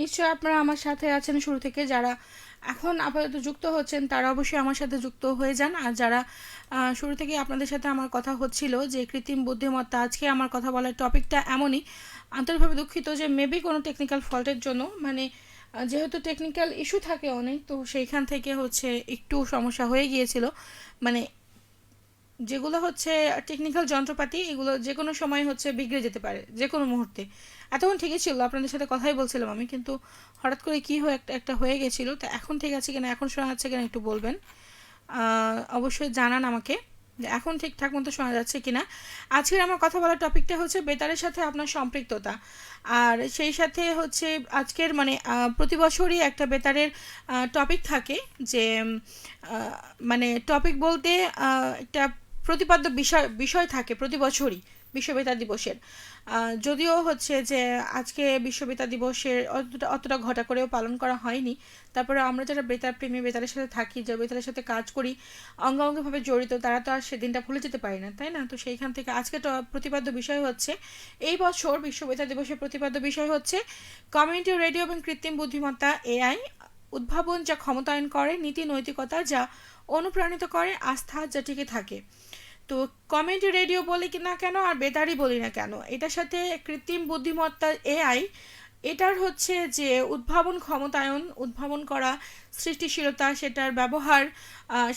নিশ্চয়ই আপনারা আমার সাথে আছেন শুরু থেকে। যারা এখন আপাতত যুক্ত হচ্ছেন তারা অবশ্যই আমার সাথে যুক্ত হয়ে যান। আর যারা শুরু থেকেই আপনাদের সাথে আমার কথা হচ্ছিল যে কৃত্রিম বুদ্ধিমত্তা, আজকে আমার কথা বলার টপিকটা এমনই। আন্তরিকভাবে দুঃখিত যে মেবি কোনো টেকনিক্যাল ফল্টের জন্য, মানে যেহেতু টেকনিক্যাল ইস্যু থাকে অনেক, তো সেইখান থেকে হচ্ছে একটু সমস্যা হয়ে গিয়েছিল। মানে যেগুলো হচ্ছে টেকনিক্যাল যন্ত্রপাতি, এগুলো যে কোনো সময় হচ্ছে বিগড়ে যেতে পারে যে কোনো মুহূর্তে। এতক্ষণ ঠিকই ছিল, আপনাদের সাথে কথাই বলছিলাম আমি, কিন্তু হঠাৎ করে কী হয়ে একটা একটা হয়ে গেছিলো। তো এখন ঠিক আছে কিনা, এখন শোনা যাচ্ছে কিনা একটু বলবেন। অবশ্যই জানান আমাকে যে এখন ঠিকঠাক মতো শোনা যাচ্ছে কিনা। আজকের আমার কথা বলার টপিকটা হচ্ছে বেতারের সাথে আপনার সম্পৃক্ততা। আর সেই সাথে হচ্ছে আজকের মানে প্রতি বছরই একটা বেতারের টপিক থাকে যে মানে টপিক বলতে একটা প্রতিপাদ্য বিষয় বিষয় থাকে প্রতি বছরই বিশ্ব বেতার দিবসের। যদিও হচ্ছে যে আজকে বিশ্ব বেতার দিবসের অতটা ঘটা করেও পালন করা হয়নি, তারপরে আমরা যারা বেতার প্রেমী, বেতারের সাথে থাকি, যারা বেতারের সাথে কাজ করি, অঙ্গাঙ্গিভাবে জড়িত, তারা তো আর সেদিনটা ভুলে যেতে পারি না, তাই না? তো সেইখান থেকে আজকে তো প্রতিপাদ্য বিষয় হচ্ছে, এই বছর বিশ্ব বেতার দিবসের প্রতিপাদ্য বিষয় হচ্ছে কমিউনিটি রেডিও এবং কৃত্রিম বুদ্ধিমত্তা, এআই উদ্ভাবন যা ক্ষমতায়ন করে, নীতি নৈতিকতা যা অনুপ্রাণিত করে, আস্থা যা টিকে থাকে। তো কমিউনিটি রেডিও বলি কি না কেন আর বেতারই বলি না কেন, এটার সাথে কৃত্রিম বুদ্ধিমত্তা, এআই, এটার হচ্ছে যে উদ্ভাবন ক্ষমতায়ন, উদ্ভাবন করা, সৃষ্টিশীলতা, সেটার ব্যবহার,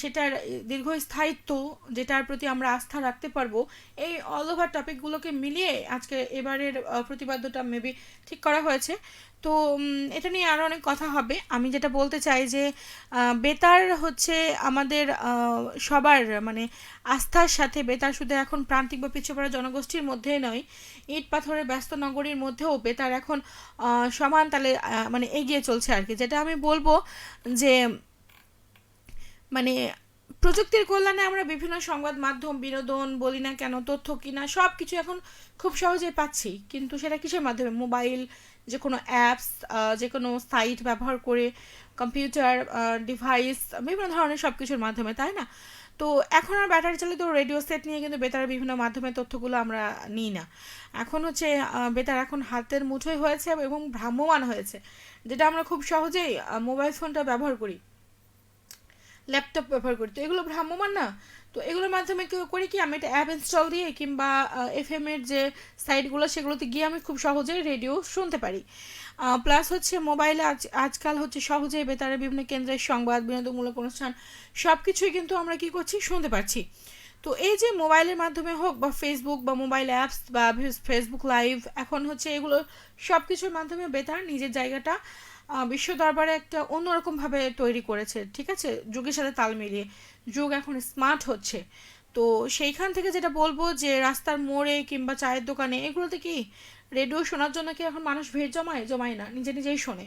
সেটার দীর্ঘস্থায়িত্ব, যেটার প্রতি আমরা আস্থা রাখতে পারবো, এই অল ওভার টপিকগুলোকে মিলিয়ে আজকে এবারের প্রতিপাদ্যটা মেবি ঠিক করা হয়েছে। তো এটা নিয়ে আরও অনেক কথা হবে। আমি যেটা বলতে চাই যে বেতার হচ্ছে আমাদের সবার মানে আস্থার সাথে, বেতার শুধু এখন প্রান্তিক বা পিছিয়ে পড়া জনগোষ্ঠীর মধ্যে নয়, ইট পাথরের ব্যস্ত নগরীর মধ্যেও বেতার এখন সমান তালে মানে এগিয়ে চলছে আর কি। যেটা আমি বলবো যে মানে প্রযুক্তির কল্যাণে আমরা বিভিন্ন সংবাদ মাধ্যম, বিনোদন বলি না কেন, তথ্য কিনা সব কিছু এখন খুব সহজেই পাচ্ছি, কিন্তু সেটা কিসের মাধ্যমে? মোবাইল, যে কোনো অ্যাপস, যে কোনো সাইট ব্যবহার করে, কম্পিউটার ডিভাইস, বিভিন্ন ধরনের সব কিছুর মাধ্যমে, তাই না? তো এখন আর ব্যাটারি চালিত রেডিও সেট নিয়ে কিন্তু বেতারের বিভিন্ন মাধ্যমে তথ্যগুলো আমরা নিই না। এখন হচ্ছে বেতার এখন হাতের মুঠোয় হয়েছে এবং ভ্রাম্যমান হয়েছে, যেটা আমরা খুব সহজেই মোবাইল ফোনটা ব্যবহার করি, ল্যাপটপ ব্যবহার করি, তো এগুলো ভ্রাম্যমান না? তো এগুলোর মাধ্যমে কেউ করি কি, আমি একটা অ্যাপ ইনস্টল দিয়ে কিংবা এফএম এর যে সাইটগুলো, সেগুলোতে গিয়ে আমি খুব সহজেই রেডিও শুনতে পারি। প্লাস হচ্ছে মোবাইলে আজকাল হচ্ছে সহজেই বেতারের বিভিন্ন কেন্দ্রের সংবাদ, বিনোদনমূলক অনুষ্ঠান সব কিছুই কিন্তু আমরা কি করছি, শুনতে পারছি। তো এই যে মোবাইলের মাধ্যমে হোক বা ফেসবুক বা মোবাইল অ্যাপস বা ফেসবুক লাইভ, এখন হচ্ছে এগুলো সব কিছুর মাধ্যমে বেতার নিজের জায়গাটা বিশ্ব দরবারে একটা অন্যরকমভাবে তৈরি করেছে, ঠিক আছে, যুগের সাথে তাল মিলিয়ে। যুগ এখন স্মার্ট হচ্ছে। তো সেইখান থেকে যেটা বলবো যে রাস্তার মোড়ে কিংবা চায়ের দোকানে এগুলোতে কি রেডিও শোনার জন্য কি এখন মানুষ ভিড় জমায়? জমায় না, নিজে নিজেই শোনে।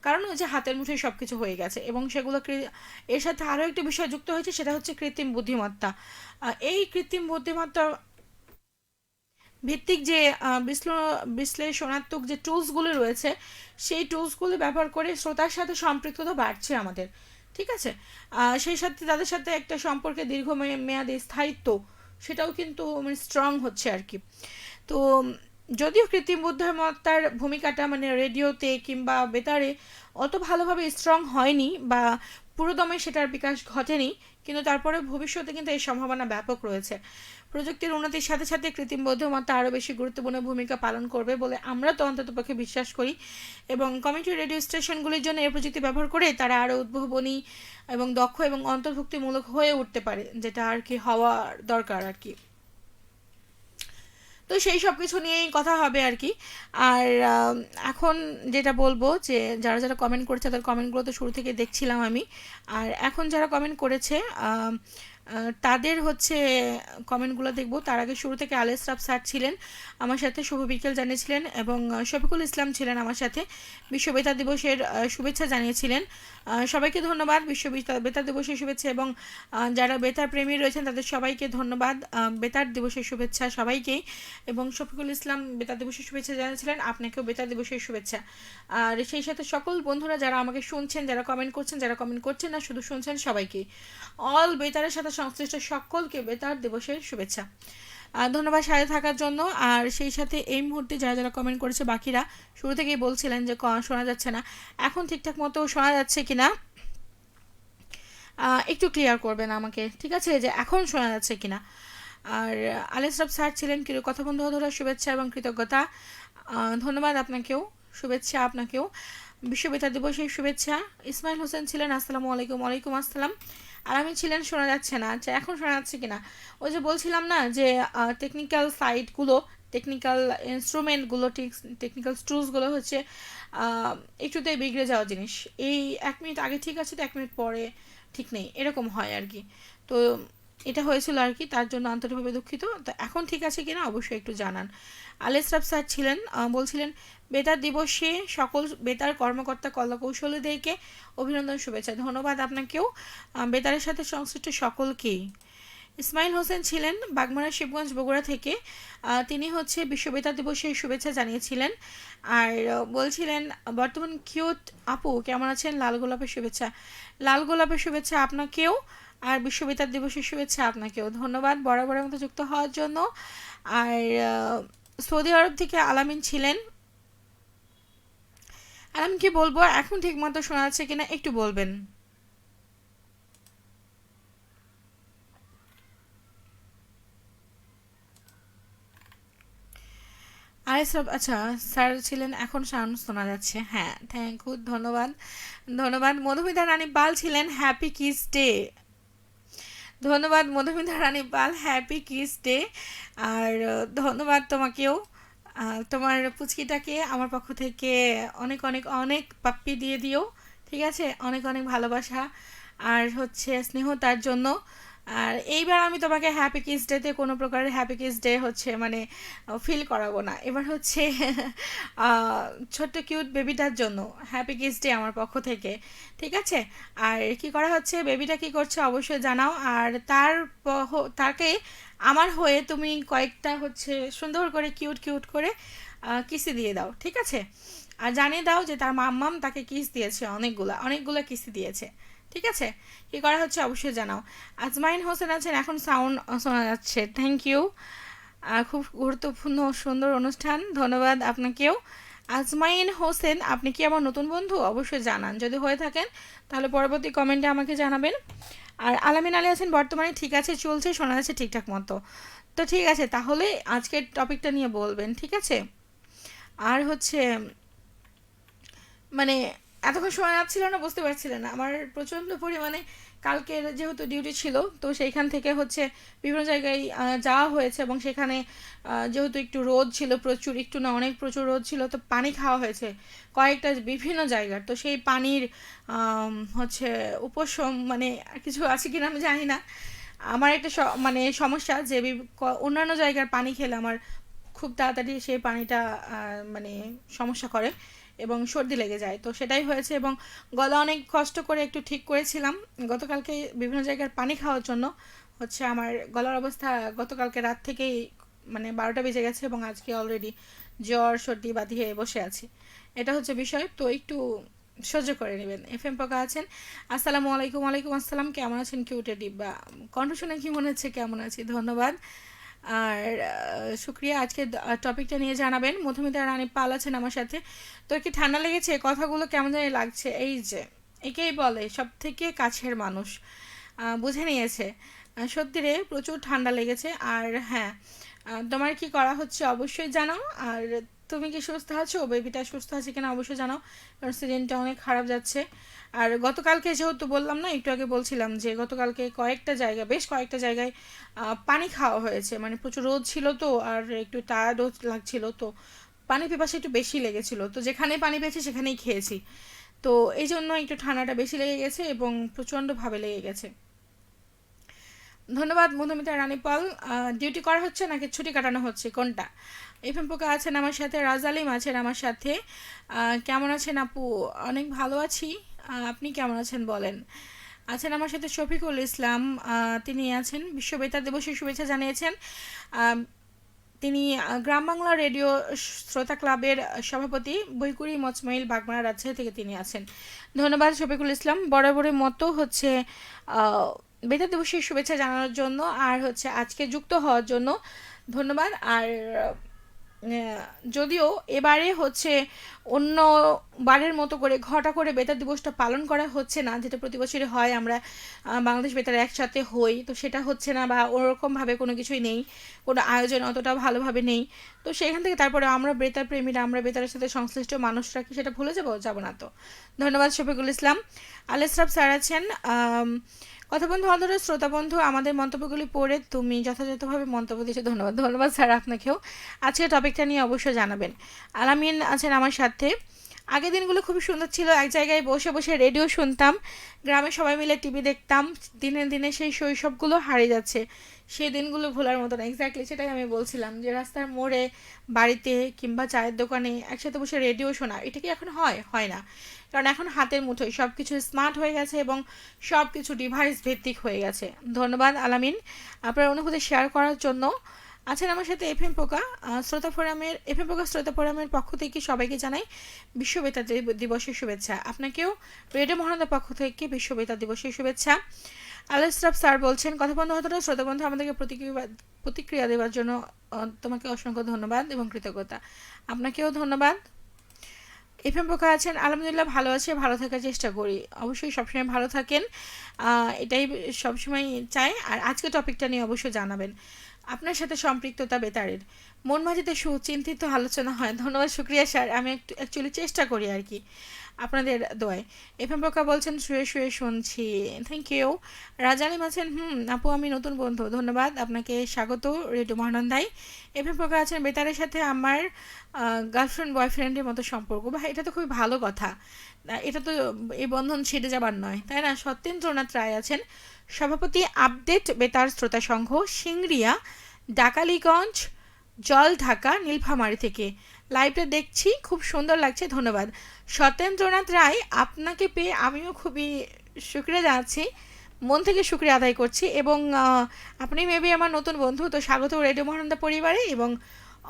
কারণ ওই যে হাতের মুঠোয় সব কিছু হয়ে গেছে, এবং সেগুলো এর সাথে আরও একটি বিষয় যুক্ত হয়েছে, সেটা হচ্ছে কৃত্রিম বুদ্ধিমত্তা। এই কৃত্রিম বুদ্ধিমত্তা ভিত্তিক যে বিশ্লেষণাত্মক যে টুলসগুলি রয়েছে, সেই টুলসগুলি ব্যবহার করে শ্রোতার সাথে সম্পৃক্ততা বাড়ছে আমাদের, ঠিক আছে। সেই সাথে তাদের সাথে একটা সম্পর্কে দীর্ঘমেয়াদী স্থায়িত্ব, সেটাও কিন্তু মানে স্ট্রং হচ্ছে আর কি। তো যদিও কৃত্রিম বুদ্ধিমত্তার ভূমিকাটা মানে রেডিওতে কিংবা বেতারে অত ভালোভাবে স্ট্রং হয়নি বা পুরোদমে সেটার বিকাশ ঘটেনি, কিন্তু তারপরে ভবিষ্যতে কিন্তু এই সম্ভাবনা ব্যাপক রয়েছে। প্রযুক্তির উন্নতির সাথে সাথে কৃত্রিম বুদ্ধিমত্তা আরও বেশি গুরুত্বপূর্ণ ভূমিকা পালন করবে বলে আমরা তো অন্ততপক্ষে বিশ্বাস করি, এবং কমিউনিটি রেডিও স্টেশনগুলির জন্য এই প্রযুক্তি ব্যবহার করে তারা আরও উদ্ভাবনী এবং দক্ষ এবং অন্তর্ভুক্তিমূলক হয়ে উঠতে পারে, যেটা আর কি হওয়া দরকার আর কি। তো সেই সব কিছু নিয়েই কথা হবে আর কি। আর এখন যেটা বলবো যে যারা যারা কমেন্ট করেছে তাদের কমেন্টগুলো তো শুরু থেকে দেখছিলাম আমি। আর এখন যারা কমেন্ট করেছে তাদের হচ্ছে কমেন্টগুলো দেখব। তার আগে শুরু থেকে আল ইসরাফ স্যার ছিলেন আমার সাথে, শুভ বিকেল জানিয়েছিলেন, এবং শফিকুল ইসলাম ছিলেন আমার সাথে, বিশ্ব বেতার দিবসের শুভেচ্ছা জানিয়েছিলেন। সবাইকে ধন্যবাদ বিশ্ব বেতার দিবসের শুভেচ্ছা, এবং যারা বেতার প্রেমী রয়েছেন তাদের সবাইকে ধন্যবাদ, বেতার দিবসের শুভেচ্ছা সবাইকেই। এবং শফিকুল ইসলাম বেতার দিবসের শুভেচ্ছা জানিয়েছিলেন, আপনাকেও বেতার দিবসের শুভেচ্ছা। আর সেই সাথে সকল বন্ধুরা যারা আমাকে শুনছেন, যারা কমেন্ট করছেন, যারা কমেন্ট করছেন না শুধু শুনছেন, সবাইকে, অল বেতারের সাথে সংশ্লিষ্ট সকলকে বেতার দিবসের শুভেচ্ছা। ধন্যবাদ সাথে থাকার জন্য। আর সেই সাথে এই মুহূর্তে যারা যারা কমেন্ট করেছে বাকিরা শুরু থেকেই বলছিলেন যে শোনা যাচ্ছে না, এখন ঠিকঠাক মতো শোনা যাচ্ছে কিনা একটু ক্লিয়ার করবেন আমাকে, ঠিক আছে, যে এখন শোনা যাচ্ছে কিনা। আর আলেসরাফ স্যার ছিলেন কথা বন্ধু ধরা শুভেচ্ছা এবং কৃতজ্ঞতা, ধন্যবাদ আপনাকেও, শুভেচ্ছা আপনাকেও, বিশ্ব বেতার দিবসের শুভেচ্ছা। ইসমাইল হোসেন ছিলেন আসসালামু আলাইকুম। ওয়ালাইকুম আসসালাম। আলামিন ছিলেন শোনা যাচ্ছে না, আচ্ছা এখন শোনা যাচ্ছে কিনা। ওই যে বলছিলাম না যে টেকনিক্যাল সাইটগুলো, টেকনিক্যাল ইনস্ট্রুমেন্টগুলো, টেকনিক্যাল টুলসগুলো হচ্ছে একটুতেই বিগড়ে যাওয়া জিনিস। এই 1 মিনিট আগে ঠিক আছে তো 1 মিনিট পরে ঠিক নেই, এরকম হয় আর কি। তো এটা হয়েছিল আর কি, তার জন্য আন্তরিকভাবে দুঃখিত। তো এখন ঠিক আছে কিনা অবশ্যই একটু জানান। আলেসরাফ স্যার ছিলেন, বলছিলেন বেতার দিবসে সকল বেতার কর্মকর্তা কলাকৌশলীদেরকে অভিনন্দন শুভেচ্ছা। ধন্যবাদ আপনাকেও, বেতারের সাথে সংশ্লিষ্ট সকলকেই। ইসমাইল হোসেন ছিলেন বাগমারা শিবগঞ্জ বগুড়া থেকে, তিনি হচ্ছে বিশ্ব বেতার দিবসের শুভেচ্ছা জানিয়েছিলেন। আর বলছিলেন বর্তমান কিউট আপু কেমন আছেন, লাল গোলাপের শুভেচ্ছা। লাল গোলাপের শুভেচ্ছা আপনাকেও, আর বিশ্ব বেতার দিবসের শুভেচ্ছা আপনাকেও। ধন্যবাদ বরাবরের মতো যুক্ত হওয়ার জন্য। আর সৌদি আরব থেকে আলামিন ছিলেন। আলামিন কি বলবো, এখন ঠিক মতো শোনা যাচ্ছে কিনা একটু বলবেন। আরে সব আচ্ছা, স্যার ছিলেন এখন সাউন্ড শোনা যাচ্ছে, হ্যাঁ থ্যাংক ইউ, ধন্যবাদ। ধন্যবাদ। মধুমিতা রানী পাল ছিলেন হ্যাপি কিস ডে। ধন্যবাদ মধুমিতা রানী পাল, হ্যাপি কিস ডে। আর ধন্যবাদ তোমাকেও, তোমার পুচকিটাকে আমার পক্ষ থেকে অনেক অনেক অনেক পাপ্পি দিয়ে দিও, ঠিক আছে, অনেক অনেক ভালোবাসা আর হচ্ছে স্নেহ তার জন্য। আর এইবার আমি তোমাকে হ্যাপি কিস ডেতে কোনো প্রকারের হ্যাপি কিস ডে হচ্ছে মানে ফিল করাবো না, এবার হচ্ছে ছোট্ট কিউট বেবিটার জন্য হ্যাপি কিস ডে আমার পক্ষ থেকে, ঠিক আছে। আর কি করা হচ্ছে, বেবিটা কি করছে অবশ্যই জানাও। আর তাকে আমার হয়ে তুমি কয়েকটা হচ্ছে সুন্দর করে কিউট কিউট করে কিসি দিয়ে দাও, ঠিক আছে। আর জানিয়ে দাও যে তার মাম্মাম তাকে কিস দিয়েছে, অনেকগুলা অনেকগুলা কিসি দিয়েছে, ঠিক আছে। কি করা হচ্ছে অবশ্যই জানাও। আজমাইন হোসেন আছেন, এখন সাউন্ড শোনা যাচ্ছে, থ্যাংক ইউ। খুব গুরুত্বপূর্ণ সুন্দর অনুষ্ঠান, ধন্যবাদ আপনাকেও। আজমাইন হোসেন, আপনি কি আমার নতুন বন্ধু, অবশ্যই জানান যদি হয়ে থাকেন, তাহলে পরবর্তী কমেন্টে আমাকে জানাবেন। আর আলামিন আলী আছেন বর্তমানে ঠিক আছে, চলছে, শোনা যাচ্ছে ঠিকঠাক মতো। তো ঠিক আছে, তাহলে আজকের টপিকটা নিয়ে বলবেন, ঠিক আছে। আর হচ্ছে মানে এতক্ষণ শোনা যাচ্ছিল না, বুঝতে পারছিলেন না, আমার প্রচণ্ড পরিমাণে কালকের যেহেতু ডিউটি ছিল, তো সেইখান থেকে হচ্ছে বিভিন্ন জায়গায় যাওয়া হয়েছে, এবং সেখানে যেহেতু একটু রোদ ছিল প্রচুর, একটু না অনেক প্রচুর রোদ ছিল, তো পানি খাওয়া হয়েছে কয়েকটা বিভিন্ন জায়গার। তো সেই পানির হচ্ছে উপশম মানে কিছু আছে কিনা আমি জানি না। আমার একটা মানে সমস্যা যে অন্যান্য জায়গার পানি খেলে আমার খুব তাড়াতাড়ি সেই পানিটা মানে সমস্যা করে এবং সর্দি লেগে যায়, তো সেটাই হয়েছে। এবং গলা অনেক কষ্ট করে একটু ঠিক করেছিলাম গতকালকে বিভিন্ন জায়গার পানি খাওয়ার জন্য, হচ্ছে আমার গলার অবস্থা গতকালকে রাত থেকেই মানে 12টা বেজে গেছে, এবং আজকে অলরেডি জ্বর সর্দি বাঁধিয়ে বসে আছি, এটা হচ্ছে বিষয়। তো একটু সহ্য করে নেবেন। FM পোকা আছেন, আসসালামু আলাইকুম। ওয়ালাইকুম আসসালাম, কেমন আছেন কিউটে ডিব্বা, কণ্ঠ শুনে কি মনে হচ্ছে কেমন আছি, ধন্যবাদ। আর শুক্রিয়া, আজকে টপিকটা নিয়ে জানাবেন। মধুমিতা রানী পাল আছেন আমার সাথে। তো কি ঠান্ডা লেগেছে, কথাগুলো কেমন জানি লাগছে, এই যে একেই বলে সব থেকে কাছের মানুষ, বুঝে নিয়েছে। সত্যি রে প্রচুর ঠান্ডা লেগেছে। আর হ্যাঁ, তোমার কি করা হচ্ছে অবশ্যই জানাও। আর তুমি কি সুস্থ আছো, বেবিটা সুস্থ আছে কিনা অবশ্যই জানাও, কারণ সিজনটা অনেক খারাপ যাচ্ছে। আর গতকালকে যেহেতু বললাম না, একটু আগে বলছিলাম যে গতকালকে কয়েকটা জায়গায়, বেশ কয়েকটা জায়গায় পানি খাওয়া হয়েছে, মানে প্রচুর রোদ ছিল তো, আর একটু টায়ার্ডও লাগছিল, তো পানি পিপাসা একটু বেশি লেগেছিল, তো যেখানে পানি পেয়েছি সেখানেই খেয়েছি, তো এই জন্য একটু ঠান্ডাটা বেশি লেগে গেছে এবং প্রচণ্ডভাবে লেগে গেছে। ধন্যবাদ মধুমিতা রানীপাল। ডিউটি করা হচ্ছে নাকি ছুটি কাটানো হচ্ছে, কোনটা? FM পোকা আছেন আমার সাথে, রাজ আলিম আছেন আমার সাথে। কেমন আছেন আপু? অনেক ভালো আছি, আপনি কেমন আছেন বলেন। আছেন আমার সাথে শফিকুল ইসলাম, তিনি আছেন বিশ্ব বেতার দিবসের শুভেচ্ছা জানিয়েছেন। তিনি গ্রাম বাংলা রেডিও শ্রোতা ক্লাবের সভাপতি, বইকুড়ি মচমাইল বাগমারা রাজশাহী থেকে তিনি আছেন। ধন্যবাদ শফিকুল ইসলাম, বরাবরের মতো হচ্ছে বেতার দিবসের শুভেচ্ছা জানানোর জন্য আর হচ্ছে আজকে যুক্ত হওয়ার জন্য ধন্যবাদ। আর যদিও এবারে হচ্ছে অন্য বারের মতো করে ঘটা করে বেতার দিবসটা পালন করা হচ্ছে না, যেটা প্রতি বছরই হয়, আমরা বাংলাদেশ বেতার একসাথে হই, তো সেটা হচ্ছে না বা ওরকমভাবে কোনো কিছুই নেই, কোনো আয়োজন অতটা ভালোভাবে নেই। তো সেখান থেকে তারপরে আমরা বেতার প্রেমীরা, আমরা বেতারের সাথে সংশ্লিষ্ট মানুষরা কি সেটা ভুলে যাবো না তো। ধন্যবাদ শফিকুল ইসলাম। আলেসরাফ স্যার আছেন, কথা বন্ধু অন্তরের শ্রোতা বন্ধু, আমাদের মন্তব্যগুলি পড়ে তুমি যথাযথভাবে মন্তব্য দিয়েছো, ধন্যবাদ। ধন্যবাদ স্যার আপনাকেও। আজকে টপিকটা নিয়ে অবশ্যই জানাবেন। আলামিন আছেন আমার সাথে, আগের দিনগুলো খুবই সুন্দর ছিল, এক জায়গায় বসে বসে রেডিও শুনতাম, গ্রামে সবাই মিলে টিভি দেখতাম, দিনে দিনে সেই শৈশবগুলো হারিয়ে যাচ্ছে, সেই দিনগুলো ভোলার মতো না। এক্স্যাক্টলি সেটাই আমি বলছিলাম, যে রাস্তার মোড়ে, বাড়িতে কিংবা চায়ের দোকানে একসাথে বসে রেডিও শোনা, এটা কি এখন হয়? হয় না, কারণ এখন হাতের মুঠোয় সব কিছু স্মার্ট হয়ে গেছে এবং সব কিছু ডিভাইস ভিত্তিক হয়ে গেছে। ধন্যবাদ আলামিন আপনার অনুভূতি শেয়ার করার জন্য। আছেন আমার সাথে এফএম পোকা শ্রোতা ফোরামের, এফএম পোকা শ্রোতা ফোরামের পক্ষ থেকে সবাইকে জানাই বিশ্ব বেতার দিবসের শুভেচ্ছা। আপনাকেও রেডিও মহানন্দার পক্ষ থেকে বিশ্ব বেতার দিবসের শুভেচ্ছা। আলেসরাফ স্যার বলছেন, কথা বন্ধু হতটা শ্রোতা বন্ধু আমাদেরকে প্রতিক্রিয়া দেওয়ার জন্য তোমাকে অসংখ্য ধন্যবাদ এবং কৃতজ্ঞতা। আপনাকেও ধন্যবাদ। এফএম পোকা আছেন, আলহামদুলিল্লাহ ভালো আছে, ভালো থাকার চেষ্টা করি, অবশ্যই সবসময় ভালো থাকেন, এটাই সবসময় চাই। আর আজকে টপিকটা নিয়ে অবশ্যই জানাবেন। আপনার সাথে সম্পৃক্ততা বেতারের মন মাঝিতে সুচিন্তিত আলোচনা হয়। ধন্যবাদ, শুক্রিয়া স্যার, আমি একটু অ্যাকচুয়ালি চেষ্টা করি আর কি আপনাদের দোয়ায়। এফএম পোকা বলছেন শুয়ে শুয়ে শুনছি, থ্যাংক ইউ। রাজালিম আছেন, আপু আমি নতুন বন্ধু, ধন্যবাদ আপনাকে, স্বাগত রেডিও মহানন্দায়। এফএম পোকা আছেন, বেতারের সাথে আমার গার্লফ্রেন্ড বয়ফ্রেন্ডের মতো সম্পর্ক, বা এটা তো খুবই ভালো কথা, এটা তো এই বন্ধন ছিঁড়ে যাবার নয়, তাই না? সত্যেন্দ্রনাথ রায় আছেন, সভাপতি আপডেট বেতার শ্রোতা সংঘ, সিংড়িয়া, ডাকালিগঞ্জ, জল ঢাকা, নীলফামারী থেকে লাইভটা দেখছি, খুব সুন্দর লাগছে, ধন্যবাদ। সত্যেন্দ্রনাথ রায়, আপনাকে পেয়ে আমিও খুবই শুক্রিয়া জানাচ্ছি, মন থেকে শুক্রিয়া আদায় করছি, এবং আপনি মেবি আমার নতুন বন্ধু, তো স্বাগত রেডিও মহানন্দা পরিবারে এবং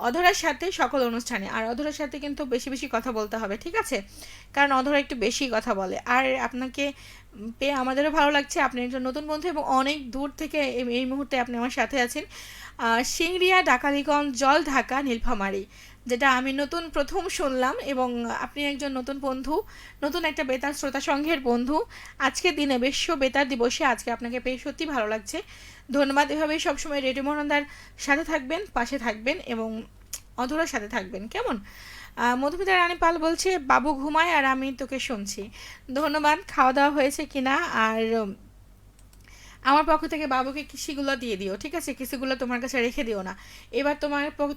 অধরার সাথে সকল অনুষ্ঠানে। আর অধরার সাথে কিন্তু বেশি বেশি কথা বলতে হবে, ঠিক আছে? কারণ অধরা একটু বেশি কথা বলে। আর আপনাকে পেয়ে আমাদেরও ভালো লাগছে, আপনি একজন নতুন বন্ধু এবং অনেক দূর থেকে এই মুহূর্তে আপনি আমার সাথে আছেন। সিংড়িয়া, ডাকালিগঞ্জ, জল ঢাকা, নীলফামারী, যেটা আমি নতুন প্রথম শুনলাম, এবং আপনি একজন নতুন বন্ধু, নতুন একটা বেতার শ্রোতা সংঘের বন্ধু। আজকের দিনে বিশ্ব বেতার দিবসে আজকে আপনাকে পেয়ে সত্যি ভালো লাগছে, ধন্যবাদ। এভাবেই সবসময় রেডিও মহানন্দার সাথে থাকবেন, পাশে থাকবেন এবং অধরার সাথে থাকবেন, কেমন? মধুমিতা রানী পাল বলছে, বাবু ঘুমায় আর আমি তোকে শুনছি, ধন্যবাদ। খাওয়া দাওয়া হয়েছে কিনা? আর আমার পক্ষ থেকে বাবুকে কিসিগুলো দিয়ে দিও, ঠিক আছে? কিসিগুলো তোমার কাছে রেখে দিও না, এবার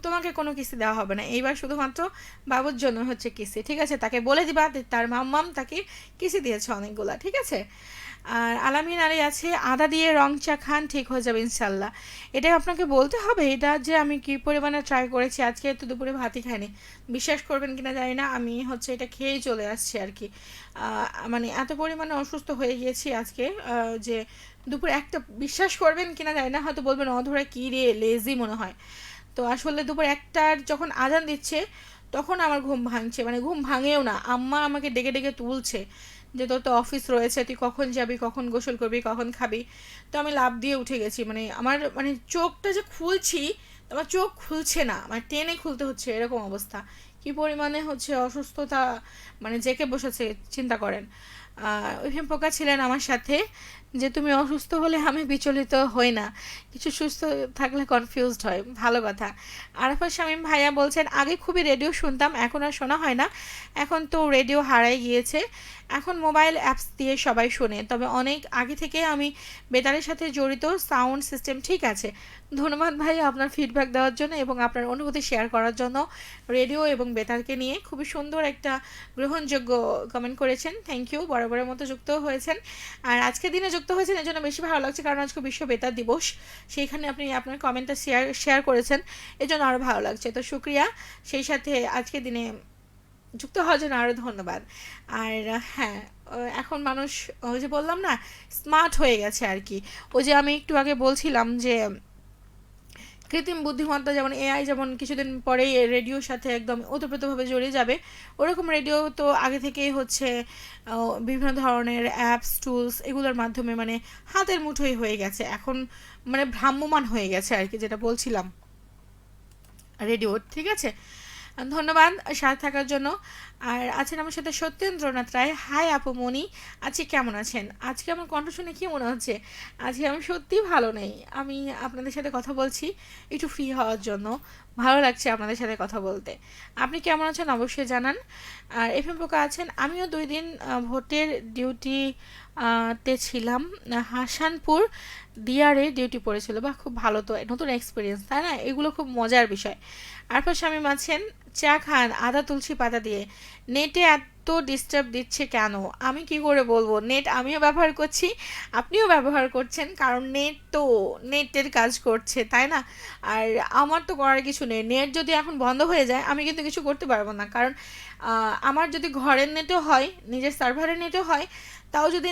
তোমাকে কোনো কিসি দেওয়া হবে না, এইবার শুধুমাত্র বাবুর জন্য হচ্ছে কিসি, ঠিক আছে? তাকে বলে দিবা তার মাম্মাম তাকে কিসি দিয়েছে অনেকগুলা, ঠিক আছে? আর আলামিন আলী আছে, আদা দিয়ে রং চা খান, ঠিক হয়ে যাবে ইনশাল্লাহ। এটা আপনাকে বলতে হবে, এটা যে আমি কী পরিমাণে ট্রাই করেছি, আজকে তো দুপুরে ভাতই খাইনি, বিশ্বাস করবেন কিনা জানি না, আমি হচ্ছে এটা খেয়েই চলে আসছি আর কি। মানে এত পরিমাণে অসুস্থ হয়ে গিয়েছি আজকে, যে দুপুরে একটা, বিশ্বাস করবেন কিনা জানি না, হয়তো বলবেন অধরা কী রে লেজি মনে হয়, তো আসলে দুপুর একটার যখন আজান দিচ্ছে তখন আমার ঘুম ভাঙছে, মানে ঘুম ভাঙেও না, আম্মা আমাকে ডেকে ডেকে তুলছে যে তোর তো অফিস রয়েছে, তুই কখন যাবি, কখন গোসল করবি, কখন খাবি। তো আমি লাফ দিয়ে উঠে গেছি, মানে আমার মানে চোখটা যে খুলছি, আমার চোখ খুলছে না, মানে টেনে খুলতে হচ্ছে, এরকম অবস্থা। কি পরিমাণে হচ্ছে অসুস্থতা, মানে জেকে বসেছে, চিন্তা করেন। ওইখানে পোকা ছিলেন আমার সাথে, যে তুমি অসুস্থ হলে আমি বিচলিত হই না, কিছু সুস্থ থাকলে কনফিউজড হয়, ভালো কথা। আরাফাত শামীম ভাইয়া বলছেন, আগে খুবই রেডিও শুনতাম, এখন আর শোনা হয় না, এখন তো রেডিও হারাই গিয়েছে, এখন মোবাইল অ্যাপস দিয়ে সবাই শোনে, তবে অনেক আগে থেকে আমি বেতারের সাথে জড়িত, সাউন্ড সিস্টেম ঠিক আছে। ধন্যবাদ ভাই আপনার ফিডব্যাক দেওয়ার জন্য এবং আপনার অনুভূতি শেয়ার করার জন্য রেডিও এবং বেতারকে নিয়ে। খুবই সুন্দর একটা গ্রহণযোগ্য কমেন্ট করেছেন, থ্যাংক ইউ। বরাবরের মতো যুক্ত হয়েছেন, আর আজকের দিনে যুক্ত হয়েছেন এর জন্য বেশি ভালো লাগছে, কারণ আজকে বিশ্ব বেতার দিবস, সেইখানে আপনি আপনার কমেন্টটা শেয়ার করেছেন, এর জন্য আরও ভালো লাগছে, তো শুক্রিয়া। সেই সাথে আজকের দিনে যুক্ত হওয়ার জন্য আরও ধন্যবাদ। আর হ্যাঁ, এখন মানুষ ওই যে বললাম না, স্মার্ট হয়ে গেছে আর কি। ওই যে আমি একটু আগে বলছিলাম যে কৃত্রিম বুদ্ধিমত্তা যেমন এআই যেমন কিছুদিন পরেই রেডিওর সাথে একদম ওতপ্রোতভাবে জড়িয়ে যাবে, ওরকম রেডিও তো আগে থেকেই হচ্ছে বিভিন্ন ধরনের অ্যাপস টুলস এগুলোর মাধ্যমে মানে হাতের মুঠোই হয়ে গেছে এখন, মানে ভ্রাম্যমান হয়ে গেছে আর কি, যেটা বলছিলাম রেডিও। ঠিক আছে, ধন্যবাদ সাথে থাকার জন্য। আর আছেন আমার সাথে সত্যেন্দ্রনাথ রায়। হাই আপু মনি, আজকে কেমন আছেন? আজকে আমার কণ্ঠ শুনে কি মনে হচ্ছে? আজকে আমি সত্যিই ভালো নেই। আমি আপনাদের সাথে কথা বলছি একটু ফ্রি হওয়ার জন্য, ভালো লাগছে আপনাদের সাথে কথা বলতে। আপনি কেমন আছেন অবশ্যই জানান। আর এফএম পোকা আছেন, আমিও 2 দিন ভোটের ডিউটি তে ছিলাম, হাসানপুর ডিআরএ ডিউটি পড়েছিল। বা খুব ভালো, তো নতুন এক্সপিরিয়েন্স তাই না, এগুলো খুব মজার বিষয়। আরফা শামীম আছেন, চা খান আদা তুলসী পাতা দিয়ে। নেটে এত ডিস্টার্ব দিচ্ছে কেন? আমি কি করে বলবো, নেট আমিও ব্যবহার করছি, আপনিও ব্যবহার করছেন, কারণ নেট তো নেটের কাজ করছে তাই না। আর আমার তো করার কিছু নেই, নেট যদি এখন বন্ধ হয়ে যায় আমি কিন্তু কিছু করতে পারবো না, কারণ আমার যদি ঘরের নেটও হয়, নিজের সার্ভারের নেটও হয়, তাও যদি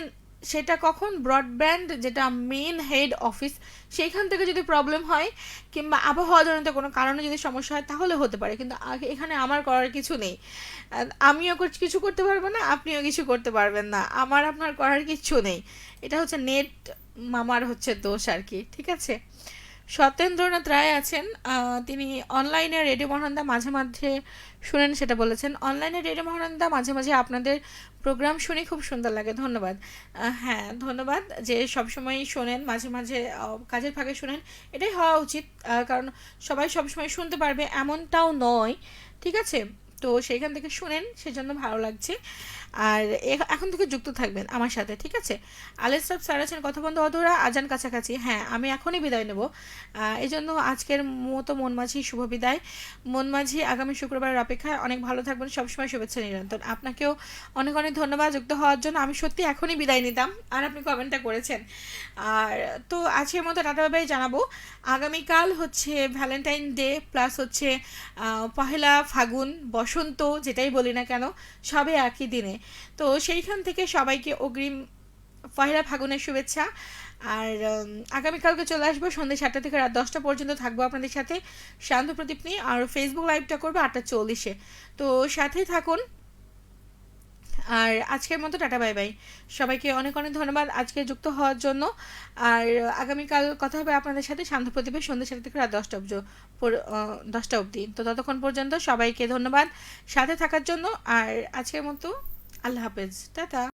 সেটা কখন ব্রডব্যান্ড যেটা মেন হেড অফিস সেইখান থেকে যদি প্রবলেম হয়, কিংবা আবহাওয়াজনিত কোনো কারণে যদি সমস্যা হয় তাহলে হতে পারে, কিন্তু এখানে আমার করার কিছু নেই। আমিও কিছু করতে পারবো না, আপনিও কিছু করতে পারবেন না, আমার আপনার করার কিচ্ছু নেই। এটা হচ্ছে নেট মামার হচ্ছে দোষ আর কি। ঠিক আছে, সত্যেন্দ্রনাথ রায় আছেন, তিনি অনলাইনে রেডিও মহানন্দা মাঝে মাঝে শুনেন, সেটা বলেছেন। অনলাইনে রেডিও মহানন্দা মাঝে মাঝে আপনাদের প্রোগ্রাম শুনি, খুব সুন্দর লাগে, ধন্যবাদ। হ্যাঁ ধন্যবাদ যে সবসময় শোনেন, মাঝে মাঝে কাজের ফাঁকে শোনেন, এটাই হওয়া উচিত, কারণ সবাই সবসময় শুনতে পারবে এমনটাও নয়। ঠিক আছে, তো সেইখান থেকে শুনেন, সেজন্য ভালো লাগছে। আর এখন থেকে যুক্ত থাকবেন আমার সাথে। ঠিক আছে, আলেসরাফ স্যার আছেন, কথা বন্ধু অধরা, আজান কাছাকাছি। হ্যাঁ আমি এখনই বিদায় নেব, এই জন্য আজকের মতো মন মাঝি শুভ বিদায়। মন মাঝি আগামী শুক্রবারের অপেক্ষায়, অনেক ভালো থাকবেন, সবসময় শুভেচ্ছা নিরন্তর। আপনাকেও অনেক অনেক ধন্যবাদ যুক্ত হওয়ার জন্য। আমি সত্যি এখনই বিদায় নিতাম, আর আপনি কমেন্টটা করেছেন। আর তো আজকের মতো টাটা বাই জানাবো। আগামীকাল হচ্ছে ভ্যালেন্টাইন ডে প্লাস হচ্ছে পহেলা ফাগুন, বসন্ত, যেটাই বলি না কেন সবে একই দিনে। তো সেইখান থেকে সবাইকে অগ্রিম পহেলা ফাগুনের শুভেচ্ছা। আর আগামীকালকে চলে আসবো সন্ধ্যে 7টা থেকে রাত 10টা পর্যন্ত, থাকবো আপনাদের সাথে শান্ত প্রদীপ নিয়ে। আর ফেসবুক লাইভটা করবো 8টা 40-এ, তো সাথেই থাকুন। আর আজকের মতো টাটা বাই বাই, সবাইকে অনেক অনেক ধন্যবাদ আজকে যুক্ত হওয়ার জন্য। আর আগামীকাল কথা হবে আপনাদের সাথে শান্ত প্রদীপের সন্ধ্যে 7টা থেকে রাত 10টা অবধি। তো ততক্ষণ পর্যন্ত সবাইকে ধন্যবাদ সাথে থাকার জন্য। আর আজকের মতো আল্লাহ হাফেজ, টাটা।